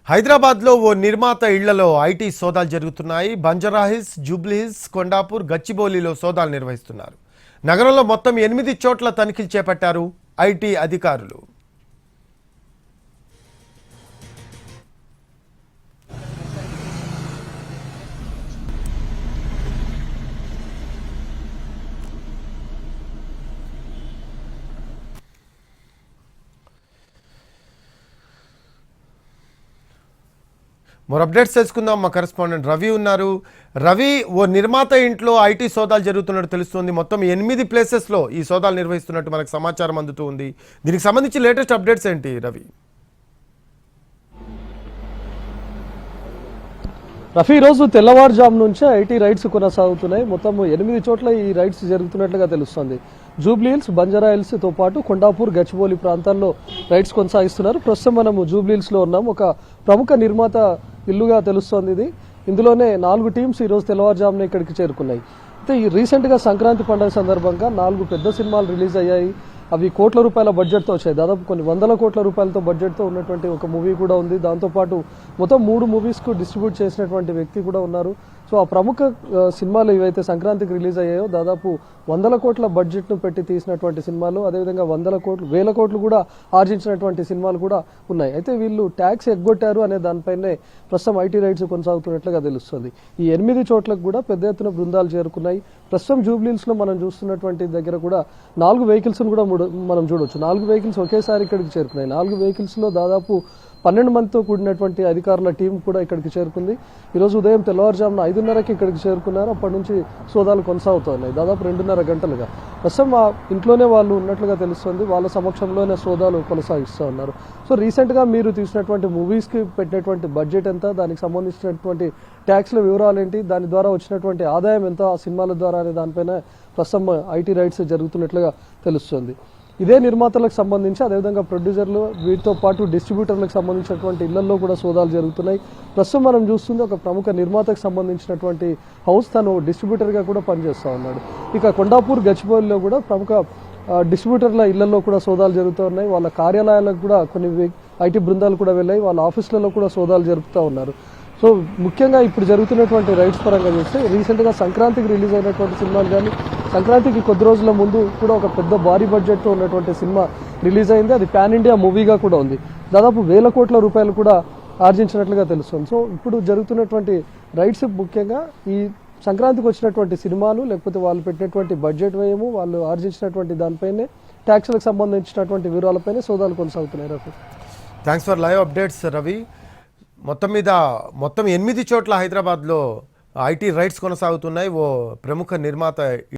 హైదరాబాద్లో ఓ నిర్మాత ఇళ్లలో ఐటీ సోదాలు జరుగుతున్నాయి. బంజారాహిల్స్, జూబ్లీహిల్స్, కొండాపూర్, గచ్చిబౌలిలో సోదాలు నిర్వహిస్తున్నారు. నగరంలో మొత్తం 8 చోట్ల తనిఖీలు చేపట్టారు ఐటీ అధికారులు. మరో అప్డేట్స్ తెలుసుకుందాం. మా కరెస్పాండెంట్ రవి ఉన్నారు. రవి, ఓ నిర్మాత ఇంట్లో ఐటీ సోదాలు జరుగుతున్నట్టు తెలుస్తుంది. మొత్తం 8 ప్లేసెస్లో ఈ సోదాలు నిర్వహిస్తున్నట్టు మనకు సమాచారం అందుతూ ఉంది. దీనికి సంబంధించి లేటెస్ట్ అప్డేట్స్ ఏంటి రవి? రఫీ, రోజు తెల్లవారుజాము నుంచే ఐటీ రైడ్స్ కొనసాగుతున్నాయి. మొత్తం 8 చోట్ల ఈ రైడ్స్ జరుగుతున్నట్లుగా తెలుస్తోంది. జూబ్లీహిల్స్, బంజారాహిల్స్ తో పాటు కొండాపూర్, గచ్చిబౌలి ప్రాంతాల్లో రైడ్స్ కొనసాగిస్తున్నారు. ప్రస్తుతం మనము జూబ్లీహిల్స్ లో ఉన్నాం. ఒక ప్రముఖ నిర్మాత ఇల్లుగా తెలుస్తోంది ఇది. ఇందులోనే 4 టీమ్స్ ఈ రోజు తెల్లవారుజామున ఇక్కడికి చేరుకున్నాయి. అయితే ఈ రీసెంట్ గా సంక్రాంతి పండుగ సందర్భంగా 4 పెద్ద సినిమాలు రిలీజ్ అయ్యాయి. అవి కోట్ల రూపాయల బడ్జెట్తో వచ్చాయి. దాదాపు కొన్ని వందల కోట్ల రూపాయలతో బడ్జెట్తో ఉన్నటువంటి ఒక మూవీ కూడా ఉంది. దాంతోపాటు మొత్తం 3 మూవీస్కు డిస్ట్రిబ్యూట్ చేసినటువంటి వ్యక్తి కూడా ఉన్నారు. సో ఆ ప్రముఖ సినిమాలు ఏవైతే సంక్రాంతికి రిలీజ్ అయ్యాయో దాదాపు వందల కోట్ల బడ్జెట్ను పెట్టి తీసినటువంటి సినిమాలు, అదేవిధంగా వేల కోట్లు కూడా ఆర్జించినటువంటి సినిమాలు కూడా ఉన్నాయి. అయితే వీళ్ళు ట్యాక్స్ ఎగ్గొట్టారు అనే దానిపైనే ప్రస్తుతం ఐటీ రైడ్స్ కొనసాగుతున్నట్లుగా తెలుస్తుంది. ఈ 8 చోట్లకు కూడా పెద్ద ఎత్తున బృందాలు చేరుకున్నాయి. ప్రస్తుతం జూబ్లీహిల్స్ లో మనం చూస్తున్నటువంటి దగ్గర కూడా 4 వెహికల్స్ కూడా మనం చూడొచ్చు. 4 వెహికల్స్ ఒకేసారి ఇక్కడికి చేరుకున్నాయి. 4 వెహికల్స్ లో దాదాపు 12 మందితో కూడినటువంటి అధికారుల టీం కూడా ఇక్కడికి చేరుకుంది. ఈరోజు ఉదయం తెల్లవారుజామున 5:30కి ఇక్కడికి చేరుకున్నారు. అప్పటి నుంచి సోదాలు కొనసాగుతున్నాయి దాదాపు 2.5 గంటలుగా. ప్రస్తుతం ఆ ఇంట్లోనే వాళ్ళు ఉన్నట్లుగా తెలుస్తుంది. వాళ్ళ సమక్షంలోనే సోదాలు కొనసాగిస్తూ ఉన్నారు. సో రీసెంట్ గా మీరు తీసినటువంటి మూవీస్ కి పెట్టినటువంటి బడ్జెట్ ఎంత, దానికి సంబంధించినటువంటి ట్యాక్స్ల వివరాలు ఏంటి, దాని ద్వారా వచ్చినటువంటి ఆదాయం ఎంత ఆ సినిమాల ద్వారా అనే దానిపైన ప్రస్తుతం ఐటీ రైట్స్ జరుగుతున్నట్లుగా తెలుస్తుంది. ఇదే నిర్మాతలకు సంబంధించి, అదేవిధంగా ప్రొడ్యూసర్లు, వీటితో పాటు డిస్ట్రిబ్యూటర్లకు సంబంధించినటువంటి ఇళ్లలో కూడా సోదాలు జరుగుతున్నాయి. ప్రస్తుతం మనం చూస్తుంది ఒక ప్రముఖ నిర్మాతకు సంబంధించినటువంటి హౌస్, తను డిస్ట్రిబ్యూటర్గా కూడా పనిచేస్తూ ఉన్నాడు. ఇక కొండాపూర్, గచ్చిబౌలిలో కూడా ప్రముఖ డిస్ట్రిబ్యూటర్ల ఇళ్లలో కూడా సోదాలు జరుగుతూ ఉన్నాయి. వాళ్ళ కార్యాలయాలకు కూడా కొన్ని ఐటీ బృందాలు కూడా వెళ్ళాయి. వాళ్ళ ఆఫీసులలో కూడా సోదాలు జరుపుతూ ఉన్నారు. సో ముఖ్యంగా ఇప్పుడు జరుగుతున్నటువంటి రైడ్స్ పరంగా చూస్తే రీసెంట్గా సంక్రాంతికి రిలీజ్ అయినటువంటి సినిమాలు కానీ, సంక్రాంతికి కొద్ది రోజుల ముందు కూడా ఒక పెద్ద భారీ బడ్జెట్తో ఉన్నటువంటి సినిమా రిలీజ్ అయింది. అది పాన్ ఇండియా మూవీగా కూడా ఉంది. దాదాపు 1000 కోట్ల రూపాయలు కూడా ఆర్జించినట్లుగా తెలుస్తుంది. సో ఇప్పుడు జరుగుతున్నటువంటి రైడ్స్ ముఖ్యంగా ఈ సంక్రాంతికి వచ్చినటువంటి సినిమాలు, లేకపోతే వాళ్ళు పెట్టినటువంటి బడ్జెట్ వ్యయము, వాళ్ళు ఆర్జించినటువంటి దానిపైనే ట్యాక్స్లకు సంబంధించినటువంటి వివరాలపైనే సోదాలు కొనసాగుతున్నాయి. Rafi, thanks for live updates Ravi. మొత్తం 8 చోట్ల హైదరాబాద్లో ఐటీ రైడ్స్ కొనసాగుతున్నాయి. ఓ ప్రముఖ నిర్మాత